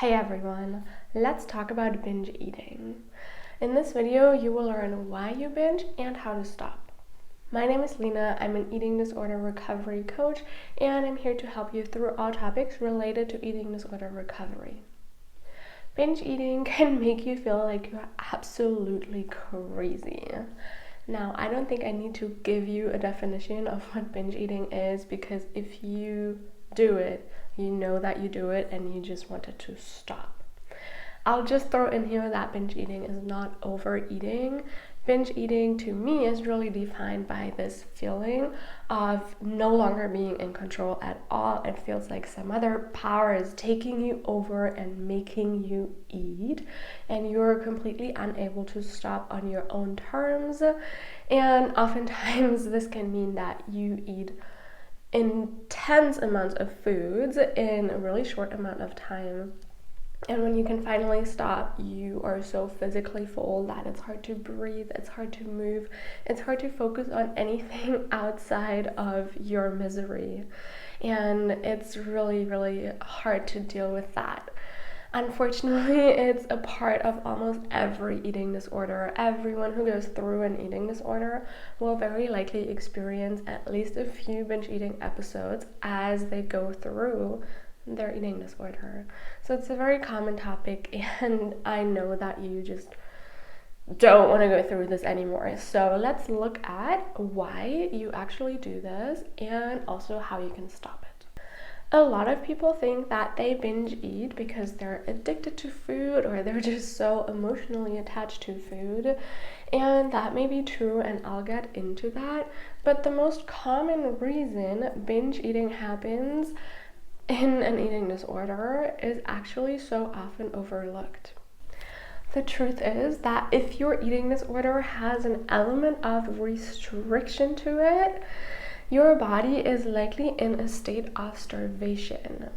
Hey everyone, let's talk about binge eating. In this video, you will learn why you binge and how to stop. My name is Lena, I'm an eating disorder recovery coach, and I'm here to help you through all topics related to eating disorder recovery. Binge eating can make you feel like you're absolutely crazy. Now, I don't think I need to give you a definition of what binge eating is, because if you do it, you know that you do it and you just wanted to stop. I'll just throw in here that binge eating is not overeating. Binge eating to me is really defined by this feeling of no longer being in control at all. It feels like some other power is taking you over and making you eat, and you're completely unable to stop on your own terms. And oftentimes this can mean that you eat intense amounts of foods in a really short amount of time. And when you can finally stop, you are so physically full that it's hard to breathe, it's hard to move, it's hard to focus on anything outside of your misery. And it's really, really hard to deal with that. Unfortunately, it's a part of almost every eating disorder. Everyone who goes through an eating disorder will very likely experience at least a few binge eating episodes as they go through their eating disorder. So it's a very common topic, and I know that you just don't want to go through this anymore. So let's look at why you actually do this and also how you can stop it. A lot of people think that they binge eat because they're addicted to food or they're just so emotionally attached to food. And that may be true, and I'll get into that. But the most common reason binge eating happens in an eating disorder is actually so often overlooked. The truth is that if your eating disorder has an element of restriction to it, your body is likely in a state of starvation.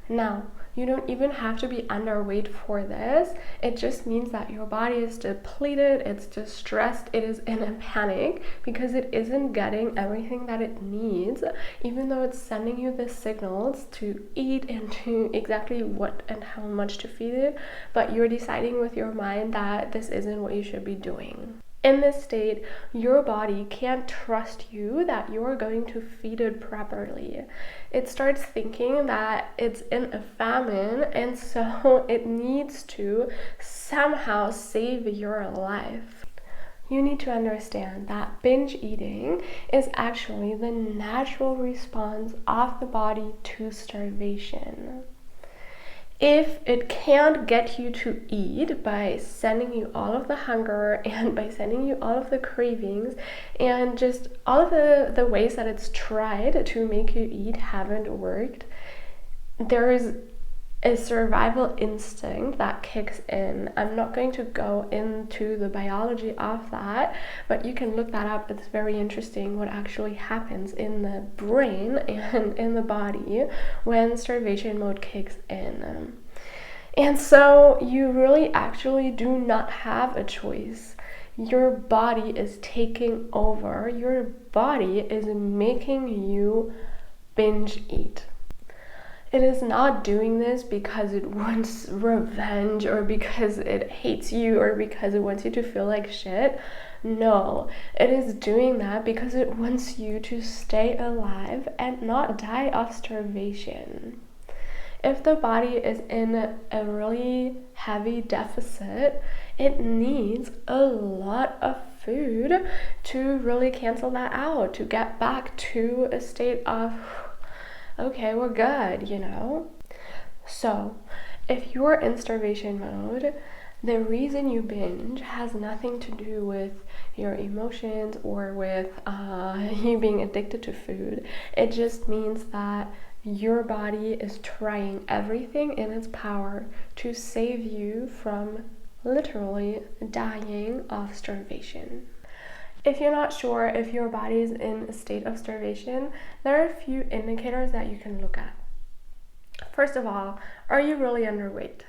Now, you don't even have to be underweight for this. It just means that your body is depleted, it's distressed, it is in a panic because it isn't getting everything that it needs, even though it's sending you the signals to eat and to exactly what and how much to feed it, but you're deciding with your mind that this isn't what you should be doing. In this state, your body can't trust you that you're going to feed it properly. It starts thinking that it's in a famine, and so it needs to somehow save your life. You need to understand that binge eating is actually the natural response of the body to starvation. If it can't get you to eat by sending you all of the hunger and by sending you all of the cravings and just all of the ways that it's tried to make you eat haven't worked, there is a survival instinct that kicks in. I'm not going to go into the biology of that, but you can look that up. It's very interesting what actually happens in the brain and in the body when starvation mode kicks in. And so you really actually do not have a choice. Your body is taking over. Your body is making you binge eat. It is not doing this because it wants revenge or because it hates you or because it wants you to feel like shit. No, it is doing that because it wants you to stay alive and not die of starvation. If the body is in a really heavy deficit, it needs a lot of food to really cancel that out, to get back to a state of okay, we're good, you know? So, if you're in starvation mode, the reason you binge has nothing to do with your emotions or with you being addicted to food. It just means that your body is trying everything in its power to save you from literally dying of starvation. If you're not sure if your body is in a state of starvation, there are a few indicators that you can look at. First of all, are you really underweight?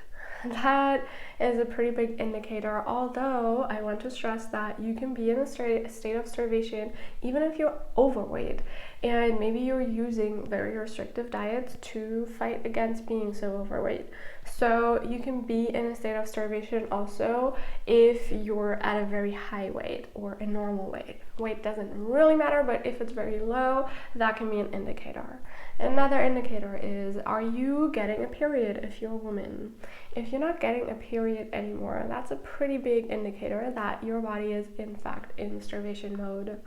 That is a pretty big indicator, although I want to stress that you can be in a state of starvation even if you're overweight, and maybe you're using very restrictive diets to fight against being so overweight. So you can be in a state of starvation also if you're at a very high weight or a normal weight. Weight doesn't really matter, but if it's very low, that can be an indicator. Another indicator is, are you getting a period if you're a woman? If you're not getting a period anymore, that's a pretty big indicator that your body is in fact in starvation mode.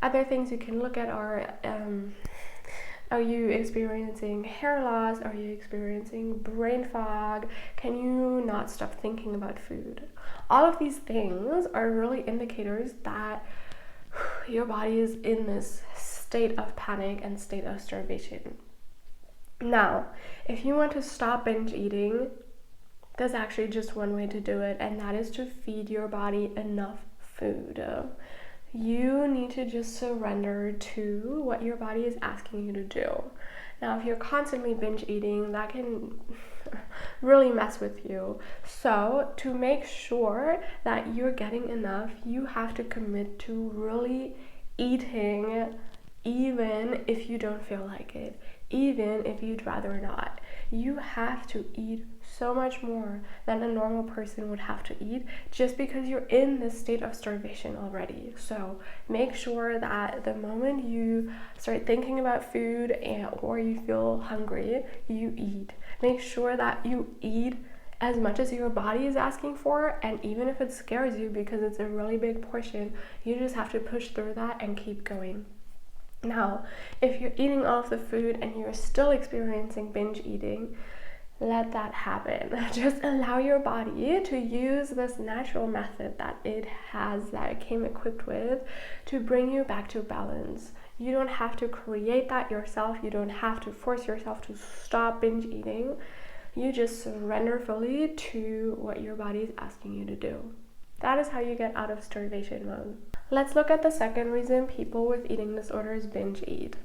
Other things you can look at are you experiencing hair loss? Are you experiencing brain fog? Can you not stop thinking about food? All of these things are really indicators that your body is in this state of panic and state of starvation. Now, if you want to stop binge eating, there's actually just one way to do it, and that is to feed your body enough food. You need to just surrender to what your body is asking you to do. Now, if you're constantly binge eating, that can really mess with you. So, to make sure that you're getting enough, you have to commit to really eating, even if you don't feel like it, even if you'd rather not. You have to eat so much more than a normal person would have to eat, just because you're in this state of starvation already. So make sure that the moment you start thinking about food or you feel hungry, you eat. Make sure that you eat as much as your body is asking for, and even if it scares you because it's a really big portion, you just have to push through that and keep going. Now, if you're eating all of the food and you're still experiencing binge eating, let that happen. Just allow your body to use this natural method that it came equipped with, to bring you back to balance. You don't have to create that yourself. You don't have to force yourself to stop binge eating. You just surrender fully to what your body is asking you to do. That is how you get out of starvation mode. Let's look at the second reason people with eating disorders binge eat.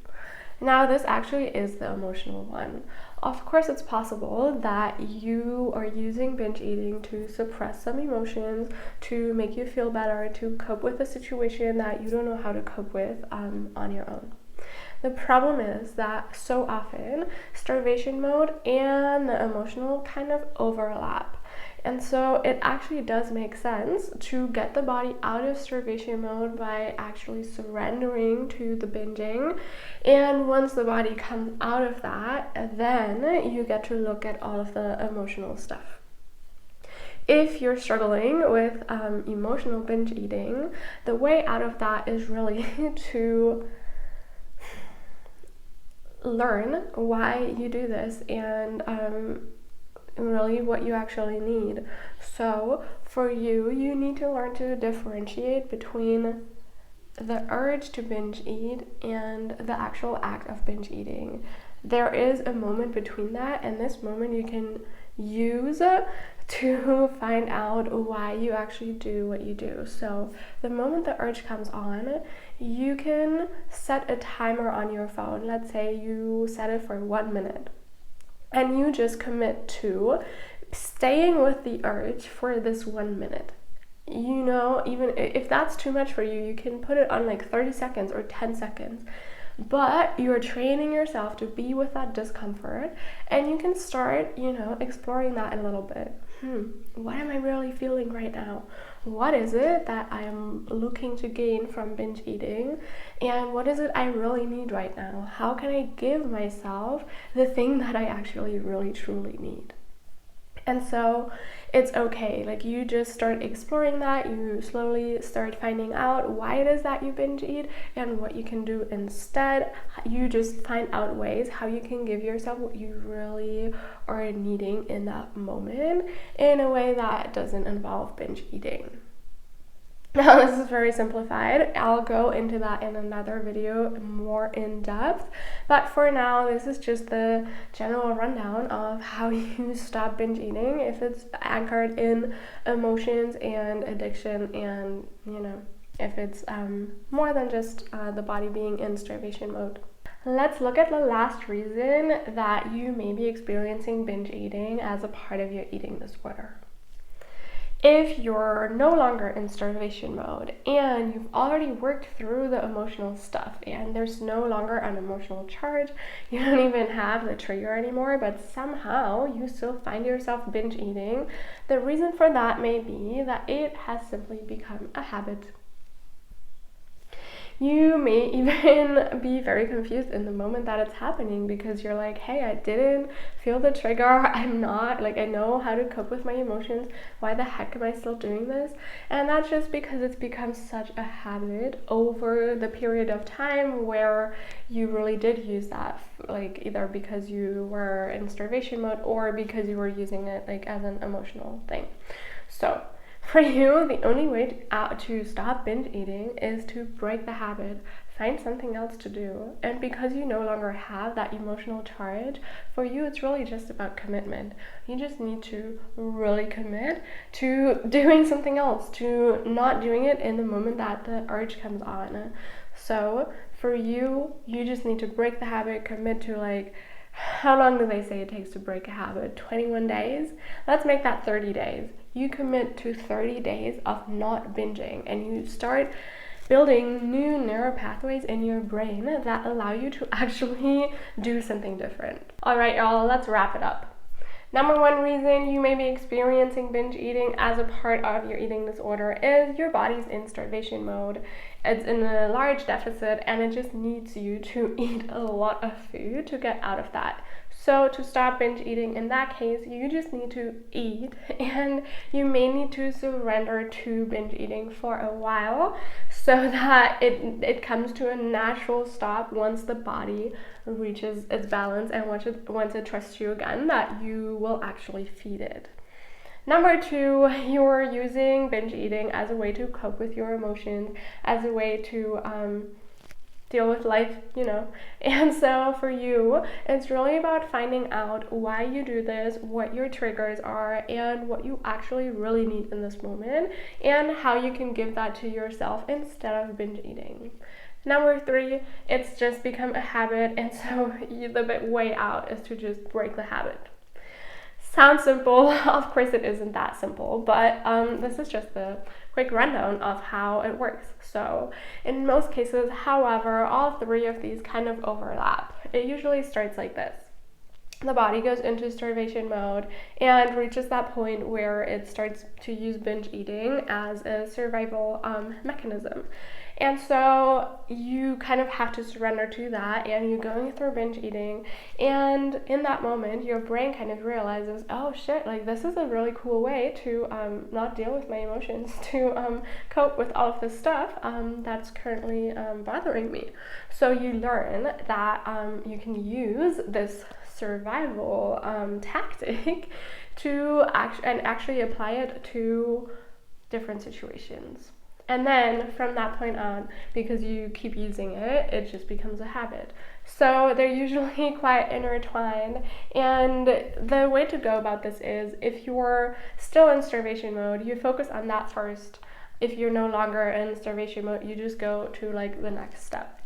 Now, this actually is the emotional one. Of course, it's possible that you are using binge eating to suppress some emotions, to make you feel better, to cope with a situation that you don't know how to cope with on your own. The problem is that so often starvation mode and the emotional kind of overlap. And so it actually does make sense to get the body out of starvation mode by actually surrendering to the binging. And once the body comes out of that, then you get to look at all of the emotional stuff. If you're struggling with emotional binge eating, the way out of that is really to learn why you do this and really what you actually need. So for you need to learn to differentiate between the urge to binge eat and the actual act of binge eating. There is a moment between that, and this moment you can use to find out why you actually do what you do. So the moment the urge comes on, you can set a timer on your phone. Let's say you set it for 1 minute. And you just commit to staying with the urge for this 1 minute. You know, even if that's too much for you, you can put it on like 30 seconds or 10 seconds. But you're training yourself to be with that discomfort, and you can start, exploring that a little bit. What am I really feeling right now? What is it that I am looking to gain from binge eating? And what is it I really need right now? How can I give myself the thing that I actually really truly need? And so it's okay. Like, you just start exploring that. You slowly start finding out why it is that you binge eat and what you can do instead. You just find out ways how you can give yourself what you really are needing in that moment in a way that doesn't involve binge eating. Now, this is very simplified. I'll go into that in another video more in depth. But for now, this is just the general rundown of how you stop binge eating if it's anchored in emotions and addiction, and, if it's more than just the body being in starvation mode. Let's look at the last reason that you may be experiencing binge eating as a part of your eating disorder. If you're no longer in starvation mode and you've already worked through the emotional stuff and there's no longer an emotional charge, you don't even have the trigger anymore, but somehow you still find yourself binge eating, the reason for that may be that it has simply become a habit. You may even be very confused in the moment that it's happening because you're like, hey, I didn't feel the trigger. I know how to cope with my emotions. Why the heck am I still doing this? And that's just because it's become such a habit over the period of time where you really did use that, like either because you were in starvation mode or because you were using it like as an emotional thing. So for you, the only way to stop binge eating is to break the habit, find something else to do. And because you no longer have that emotional charge, for you it's really just about commitment. You just need to really commit to doing something else, to not doing it in the moment that the urge comes on. So for you, you just need to break the habit, commit to like, how long do they say it takes to break a habit? 21 days? Let's make that 30 days. You commit to 30 days of not binging and you start building new neural pathways in your brain that allow you to actually do something different. All right, y'all, let's wrap it up. Number one reason you may be experiencing binge eating as a part of your eating disorder is your body's in starvation mode. It's in a large deficit and it just needs you to eat a lot of food to get out of that. So to stop binge eating in that case, you just need to eat and you may need to surrender to binge eating for a while so that it comes to a natural stop once the body reaches its balance and once it trusts you again that you will actually feed it. Number two, you're using binge eating as a way to cope with your emotions, as a way to deal with life, And so for you, it's really about finding out why you do this, what your triggers are, and what you actually really need in this moment, and how you can give that to yourself instead of binge eating. Number three, it's just become a habit, and so the way out is to just break the habit. Sounds simple. Of course it isn't that simple, but this is just the quick rundown of how it works. So in most cases, however, all three of these kind of overlap. It usually starts like this. The body goes into starvation mode and reaches that point where it starts to use binge eating as a survival mechanism. And so you kind of have to surrender to that, and you're going through binge eating, and in that moment your brain kind of realizes, oh shit, like this is a really cool way to not deal with my emotions, to cope with all of this stuff that's currently bothering me. So you learn that you can use this survival tactic to actually apply it to different situations. And then from that point on, because you keep using it, it just becomes a habit. So they're usually quite intertwined. And the way to go about this is, if you're still in starvation mode, you focus on that first. If you're no longer in starvation mode, you just go to like the next step,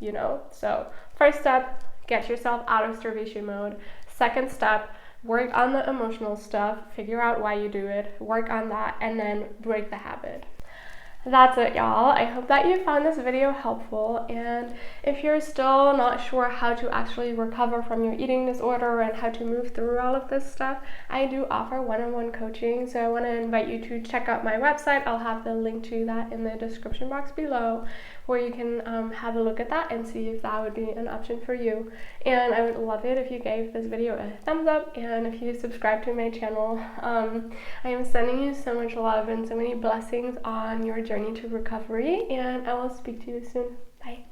So first step, get yourself out of starvation mode. Second step, work on the emotional stuff, figure out why you do it, work on that, and then break the habit. That's it, y'all. I hope that you found this video helpful, and if you're still not sure how to actually recover from your eating disorder and how to move through all of this stuff, I do offer one-on-one coaching, so I want to invite you to check out my website. I'll have the link to that in the description box below, where you can have a look at that and see if that would be an option for you. And I would love it if you gave this video a thumbs up, and if you subscribe to my channel. I am sending you so much love and so many blessings on your journey to recovery, and I will speak to you soon. Bye.